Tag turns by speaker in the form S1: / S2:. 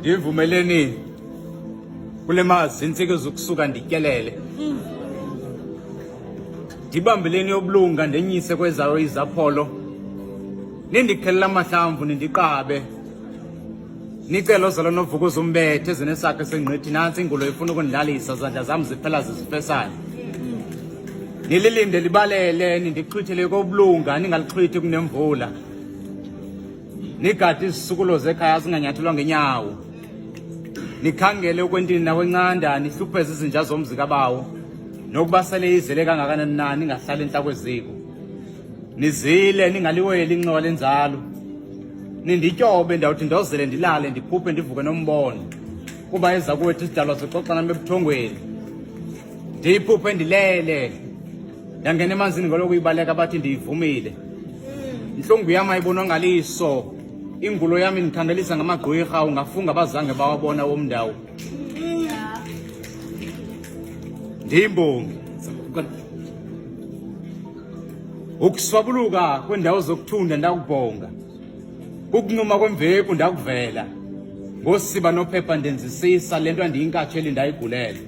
S1: Ndivumeleni kule mazi intsike zokusuka ndityelele. Ndibambeleni yobulunga ndenyise kwezayo izapholo. Nindikhelela amahlamvu nindiqabe. Nicelo zalo novukuza umbethe ezinesakhe sengqithi nantsi ingulo ifuna ukundlalisa zandla zam ziphela zizifesane. Nililinde libalele nindichithele kobulunga ningalixhithi kunemvula. Nigade izisukulo zekhaya zinganyathelwa ngenyawo. Nikhangele ukwentini nakwencanda nihlupheze izinja zomzi kabawo. Nokuba sele izele kangakanani na ningahlali enhlako eziko. Nizile ningaliweli inxowa lenzalo. Nindityobe ndawuthi ndozele ndilale ndiphuphe ndivuke nombono. Kuba eza kwethu isidalwa zixoxana bebuthongweni. Ndiphuphe ndilele. Ndangena emanzini ngaloku ibaleka bathi ndiyivumile. Inhlungu yami ayibonwa ngaliso. Ingulo yami nikhangelisa ngamagqwirha ungafunga abazange bawabona womndawo. Ndimbongi. Ukuswabuluka kwendawo zokuthunda ndakubonga. Ukunquma kwemveku ndakuvela. Ngosiba nophepha ndenzisisa lento andiyinkatheli ndayigulela.